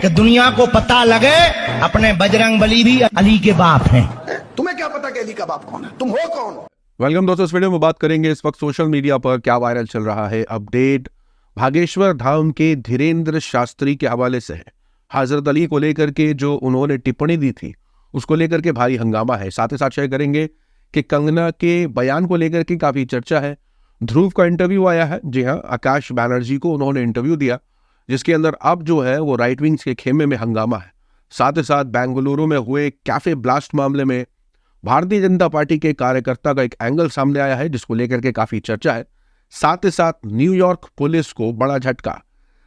कि दुनिया को पता लगे अपने बजरंगबली भी अली के बाप हैं। तुम्हें क्या पता कि अली का बाप कौन है? तुम हो कौन? वेलकम दोस्तों, इस वीडियो में बात करेंगे इस वक्त सोशल मीडिया पर क्या वायरल चल रहा है अपडेट भागेश्वर धाम के धीरेन्द्र शास्त्री के हवाले से है। हजरत अली को लेकर के जो उन्होंने टिप्पणी दी थी उसको लेकर के भारी हंगामा है। साथ ही साथ शेयर करेंगे कि कंगना के बयान को लेकर के काफी चर्चा है। ध्रुव का इंटरव्यू आया है, जी हाँ, आकाश बैनर्जी को उन्होंने इंटरव्यू दिया जिसके अंदर अब जो है वो राइट विंग्स के खेमे में हंगामा है। साथ ही साथ बेंगलुरु में हुए कैफे ब्लास्ट मामले में भारतीय जनता पार्टी के कार्यकर्ता का एक एंगल सामने आया है जिसको लेकर के काफी चर्चा है। साथ ही साथ न्यूयॉर्क पुलिस को बड़ा झटका,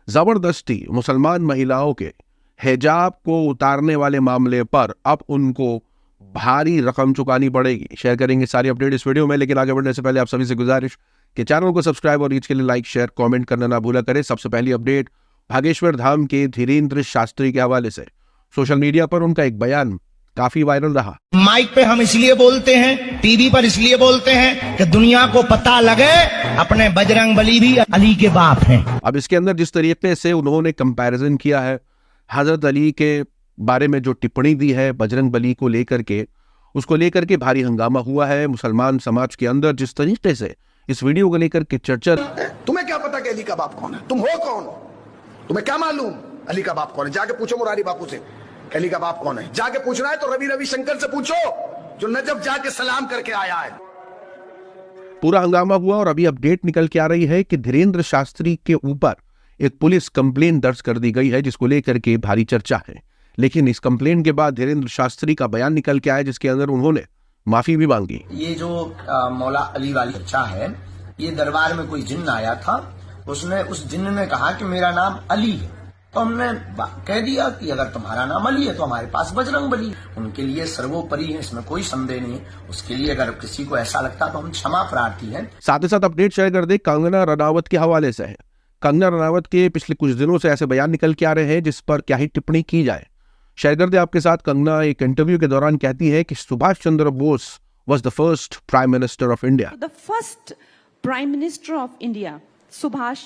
जबरदस्ती मुसलमान महिलाओं के हिजाब को उतारने वाले मामले पर अब उनको भारी रकम चुकानी पड़ेगी। शेयर करेंगे सारी अपडेट इस वीडियो में, लेकिन आगे बढ़ने से पहले आप सभी से गुजारिश कि चैनल को सब्सक्राइब और रीच के लिए लाइक शेयर कमेंट करना ना भूला करें। सबसे पहली अपडेट भागेश्वर धाम के धीरेन्द्र शास्त्री के हवाले से सोशल मीडिया पर उनका एक बयान काफी वायरल रहा। माइक पे हम इसलिए बोलते हैं, टीवी पर इसलिए बोलते हैं कि दुनिया को पता लगे अपने बजरंगबली भी अली के बाप हैं। अब इसके अंदर जिस तरीके से उन्होंने कंपैरिजन किया है हजरत अली के बारे में, जो टिप्पणी दी है बजरंगबली को लेकर के, उसको लेकर के भारी हंगामा हुआ है मुसलमान समाज के अंदर। जिस तरीके से इस वीडियो को लेकर के चर्चा, तुम्हें क्या पता कि अली का बाप कौन है? तुम हो कौन? तुम्हें क्या मालूम अली का बाप कौन है? जाके पूछो मुरारी बापू से अली का बाप कौन है। जाके पूछना है तो रवि शंकर से पूछो जो नजफ जाके सलाम करके आया है। पूरा हंगामा हुआ और अभी अपडेट निकल के आ रही है कि धीरेन्द्र शास्त्री के ऊपर एक पुलिस कंप्लेन दर्ज कर दी गई है जिसको लेकर के भारी चर्चा है। लेकिन इस कंप्लेन के बाद धीरेन्द्र शास्त्री का बयान निकल के आया जिसके अंदर उन्होंने माफी भी मांगी। ये जो मौला अली वाली चर्चा है, ये दरबार में कोई जिन्न आया था, उसने उस जिन्न ने कहा कि मेरा नाम अली है, तो हमने कह दिया कि अगर तुम्हारा नाम अली है तो हमारे पास बजरंगबली। उनके लिए सर्वोपरि है, इसमें कोई संदेह नहीं है। उसके लिए अगर किसी को ऐसा लगता तो हम क्षमा प्रार्थी हैं। साथ ही साथ अपडेट शेयर कर दे कंगना रनावत के हवाले से है। कंगना रनावत के पिछले कुछ दिनों से ऐसे बयान निकल के आ रहे हैं जिस पर क्या ही टिप्पणी की जाए। शेयर कर दे आपके साथ। कंगना एक इंटरव्यू के दौरान कहती है कि Subhash Chandra Bose was the first prime minister of India. The first prime minister of India, Subhash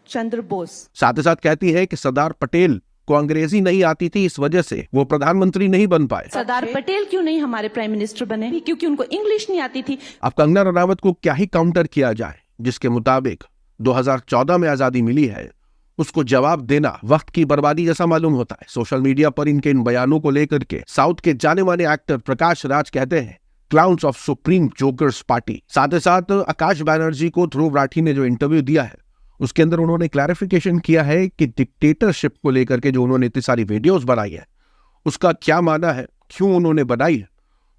Chandra Bose. साथ ही साथ कहती है कि सरदार पटेल को अंग्रेजी नहीं आती थी, इस वजह से वो प्रधानमंत्री नहीं बन पाए। सरदार पटेल क्यों नहीं हमारे प्राइम मिनिस्टर बने? क्योंकि उनको इंग्लिश नहीं आती थी। अब कंगना रनावत को क्या ही काउंटर किया जाए जिसके मुताबिक 2014 में आजादी मिली है, उसको जवाब देना वक्त की बर्बादी जैसा मालूम होता है। सोशल मीडिया पर इनके इन बयानों को लेकर के साउथ के जाने माने एक्टर प्रकाश राज कहते हैं clowns of supreme jokers party. साथ ही साथ आकाश बैनर्जी को ध्रुव राठी ने जो इंटरव्यू दिया है उसके अंदर उन्होंने क्लैरिफिकेशन किया है कि डिक्टेटरशिप को लेकर के जो उन्होंने इतनी सारी वीडियोस बनाई है उसका क्या माना है, क्यों उन्होंने बनाई है,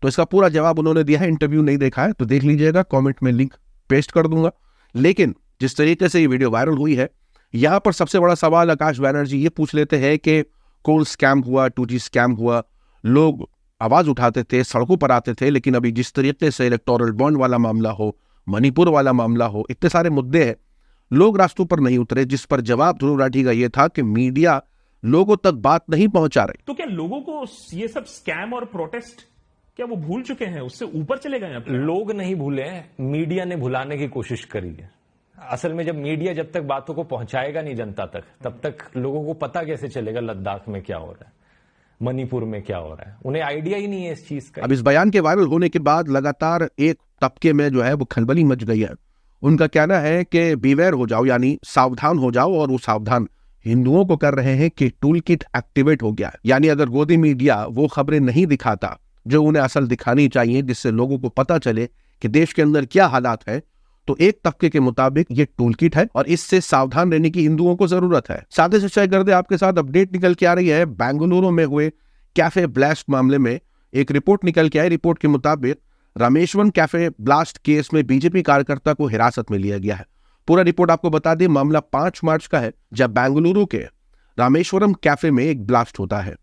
तो इसका पूरा जवाब उन्होंने दिया है। इंटरव्यू नहीं देखा है तो देख लीजिएगा, कमेंट में लिंक पेस्ट कर दूंगा। लेकिन जिस तरीके से ये वीडियो वायरल हुई है, यहाँ पर सबसे बड़ा सवाल आकाश बैनर्जी ये पूछ लेते हैं कि कोल स्कैम हुआ, 2G स्कैम हुआ, लोग आवाज उठाते थे, सड़कों पर आते थे, लेकिन अभी जिस तरीके से इलेक्टोरल बॉन्ड वाला मामला हो, मणिपुर वाला मामला हो, इतने सारे मुद्दे हैं, लोग रास्तों पर नहीं उतरे। जिस पर जवाब ध्रुव राठी का यह था कि मीडिया लोगों तक बात नहीं पहुंचा रही। तो क्या लोगों को ये सब स्कैम और प्रोटेस्ट क्या वो भूल चुके हैं? उससे ऊपर चले गए हैं? लोग नहीं भूले, मीडिया ने भुलाने की कोशिश करी है। असल में जब मीडिया जब तक बातों को पहुंचाएगा नहीं जनता तक, तब तक लोगों को पता कैसे चलेगा लद्दाख में क्या हो रहा है, मणिपुर में क्या हो रहा है? उन्हें आइडिया ही नहीं है इस चीज का। अब इस बयान के वायरल होने के बाद लगातार एक तबके में जो है वो खलबली मच गई है। उनका कहना है कि बीवेयर हो जाओ, यानी सावधान हो जाओ, और वो सावधान हिंदुओं को कर रहे हैं कि टूल किट एक्टिवेट हो गया है। यानी अगर गोदी मीडिया वो खबरें नहीं दिखाता जो उन्हें असल दिखानी चाहिए, जिससे लोगों को पता चले कि देश के अंदर क्या हालात है, तो एक तबके के मुताबिक ये टूल किट है और इससे सावधान रहने की हिंदुओं को जरूरत है। साथ ही शेयर कर दे आपके साथ अपडेट निकल के आ रही है बेंगलुरु में हुए कैफे ब्लास्ट मामले में एक रिपोर्ट निकल के आई। रिपोर्ट के मुताबिक रामेश्वरम कैफे ब्लास्ट केस में बीजेपी कार्यकर्ता को हिरासत में लिया गया है। पूरा रिपोर्ट आपको बता दें, मामला 5 मार्च का है जब बेंगलुरु के रामेश्वरम कैफे में एक ब्लास्ट होता है।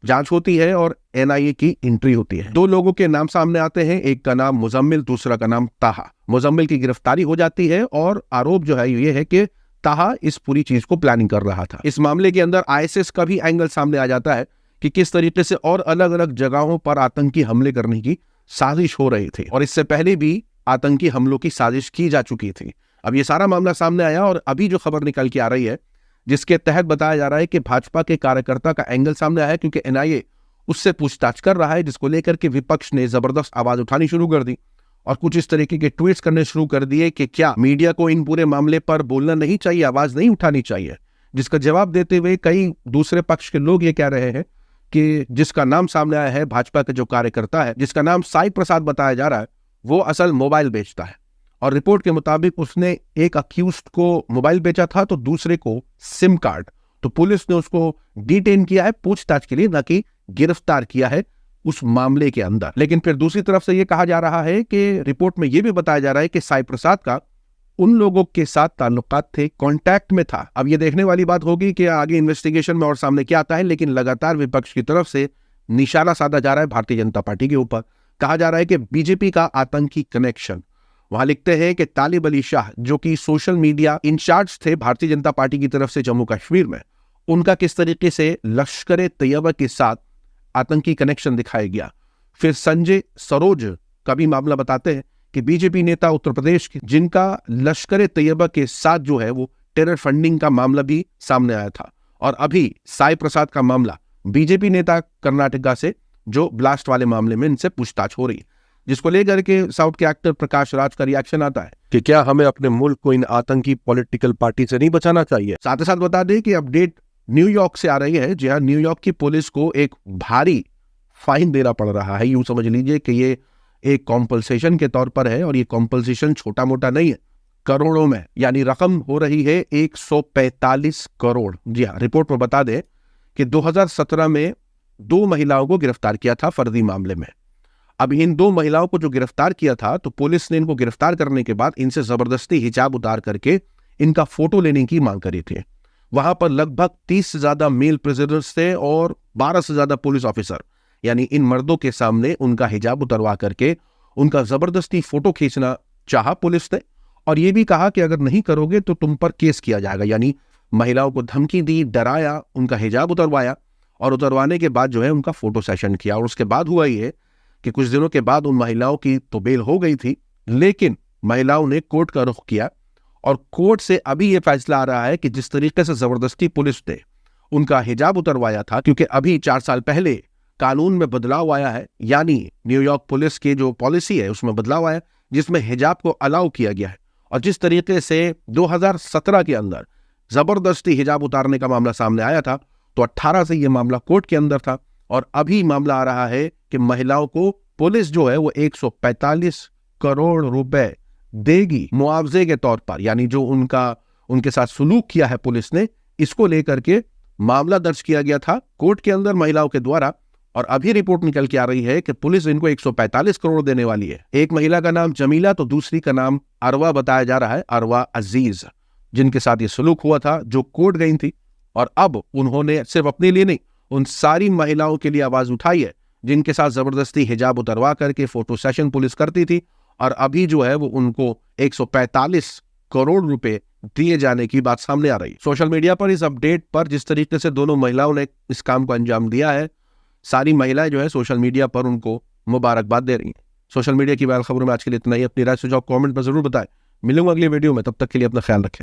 जांच होती है और एनआईए की एंट्री होती है। 2 लोगों के नाम सामने आते हैं, एक का नाम मुजम्मिल, दूसरा का नाम ताहा। मुजम्मिल की गिरफ्तारी हो जाती है और आरोप जो है ये है कि ताहा इस पूरी चीज को प्लानिंग कर रहा था। इस मामले के अंदर आईएसएस का भी एंगल सामने आ जाता है कि किस तरीके से और अलग अलग जगहों पर आतंकी हमले करने की साजिश हो रही थी और इससे पहले भी आतंकी हमलों की साजिश की जा चुकी थी। अब ये सारा मामला सामने आया और अभी जो खबर निकल के आ रही है, जिसके तहत बताया जा रहा है कि भाजपा के कार्यकर्ता का एंगल सामने आया है, क्योंकि एनआईए उससे पूछताछ कर रहा है, जिसको लेकर के विपक्ष ने जबरदस्त आवाज उठानी शुरू कर दी और कुछ इस तरीके के ट्वीट्स करने शुरू कर दिए कि क्या मीडिया को इन पूरे मामले पर बोलना नहीं चाहिए, आवाज नहीं उठानी चाहिए। जिसका जवाब देते हुए कई दूसरे पक्ष के लोग ये कह रहे हैं कि जिसका नाम सामने आया है, भाजपा का जो कार्यकर्ता है जिसका नाम साई प्रसाद बताया जा रहा है, वो असल मोबाइल बेचता है और रिपोर्ट के मुताबिक उसने एक अक्यूज्ड को मोबाइल बेचा था तो दूसरे को सिम कार्ड। तो पुलिस ने उसको डिटेन किया है पूछताछ के लिए, न कि गिरफ्तार किया है उस मामले के अंदर। लेकिन फिर दूसरी तरफ से यह कहा जा रहा है कि रिपोर्ट में यह भी बताया जा रहा है कि साई प्रसाद का उन लोगों के साथ ताल्लुकात थे, कांटेक्ट में था। अब यह देखने वाली बात होगी कि आगे इन्वेस्टिगेशन में और सामने क्या आता है, लेकिन लगातार विपक्ष की तरफ से निशाना साधा जा रहा है भारतीय जनता पार्टी के ऊपर। कहा जा रहा है कि बीजेपी का आतंकी कनेक्शन। वहां लिखते हैं कि तालिब अली शाह, जो कि सोशल मीडिया इंचार्ज थे भारतीय जनता पार्टी की तरफ से जम्मू कश्मीर में, उनका किस तरीके से लश्कर तैयबा के साथ आतंकी कनेक्शन दिखाया गया। फिर संजय सरोज का भी मामला बताते हैं कि बीजेपी नेता उत्तर प्रदेश के, जिनका लश्कर तैयबा के साथ जो है वो टेरर फंडिंग का मामला भी सामने आया था। और अभी साई प्रसाद का मामला बीजेपी नेता कर्नाटका से जो ब्लास्ट वाले मामले में इनसे पूछताछ हो रही है, जिसको लेकर के साउथ के एक्टर प्रकाश राज का रिएक्शन आता है कि क्या हमें अपने मुल्क को इन आतंकी पॉलिटिकल पार्टी से नहीं बचाना चाहिए। साथ ही साथ बता दें कि अपडेट न्यूयॉर्क से आ रही है। जी हाँ, न्यूयॉर्क की पुलिस को एक भारी फाइन देना पड़ रहा है। यूं समझ लीजिए कि ये एक कॉम्पल्सेशन के तौर पर है और ये कॉम्पल्सेशन छोटा मोटा नहीं है, करोड़ों में, यानी रकम हो रही है 145 करोड़। जी हाँ, रिपोर्ट में बता दें कि 2017 में 2 महिलाओं को गिरफ्तार किया था फर्जी मामले में। अब इन 2 महिलाओं को जो गिरफ्तार किया था तो पुलिस ने इनको गिरफ्तार करने के बाद इनसे जबरदस्ती हिजाब उतार करके इनका फोटो लेने की मांग करी थी। वहां पर लगभग 30 से ज्यादा मेल प्रिजनर्स थे और 12 से ज्यादा पुलिस ऑफिसर, यानी इन मर्दों के सामने उनका हिजाब उतरवा करके उनका जबरदस्ती फोटो खींचना चाहा पुलिस ने, और यह भी कहा कि अगर नहीं करोगे तो तुम पर केस किया जाएगा। यानी महिलाओं को धमकी दी, डराया, उनका हिजाब उतरवाया और उतरवाने के बाद जो है उनका फोटो सेशन किया। और उसके बाद हुआ ये कि कुछ दिनों के बाद उन महिलाओं की तो बेल हो गई थी, लेकिन महिलाओं ने कोर्ट का रुख किया और कोर्ट से अभी यह फैसला आ रहा है कि जिस तरीके से जबरदस्ती पुलिस ने उनका हिजाब उतरवाया था, क्योंकि अभी 4 साल पहले कानून में बदलाव आया है, यानी न्यूयॉर्क पुलिस की जो पॉलिसी है उसमें बदलाव आया जिसमें हिजाब को अलाउ किया गया है। और जिस तरीके से 2017 के अंदर जबरदस्ती हिजाब उतारने का मामला सामने आया था, तो 18 से यह मामला कोर्ट के अंदर था और अभी मामला आ रहा है कि महिलाओं को पुलिस जो है वो 145 करोड़ रुपए देगी मुआवजे के तौर पर, यानी जो उनके साथ सुलूक किया है पुलिस ने, इसको लेकर के मामला दर्ज किया गया था कोर्ट के अंदर महिलाओं के द्वारा। और अभी रिपोर्ट निकल के आ रही है कि पुलिस इनको 145 करोड़ देने वाली है। एक महिला का नाम जमीला तो दूसरी का नाम अरवा बताया जा रहा है, अरवा अजीज, जिनके साथ ये सलूक हुआ था, जो कोर्ट गई थी। और अब उन्होंने सिर्फ अपने लिए नहीं, उन सारी महिलाओं के लिए आवाज उठाई है जिनके साथ जबरदस्ती हिजाब उतरवा करके फोटो सेशन पुलिस करती थी। और अभी जो है वो उनको 145 करोड़ रुपए दिए जाने की बात सामने आ रही है। सोशल मीडिया पर इस अपडेट पर जिस तरीके से दोनों महिलाओं ने इस काम को अंजाम दिया है, सारी महिलाएं जो है सोशल मीडिया पर उनको मुबारकबाद दे रही हैं। सोशल मीडिया की वायरल खबरों में आज के लिए इतना ही। अपनी राय सुझाव कमेंट में जरूर बताएं। मिलूंगा अगली वीडियो में, तब तक के लिए अपना ख्याल रखें।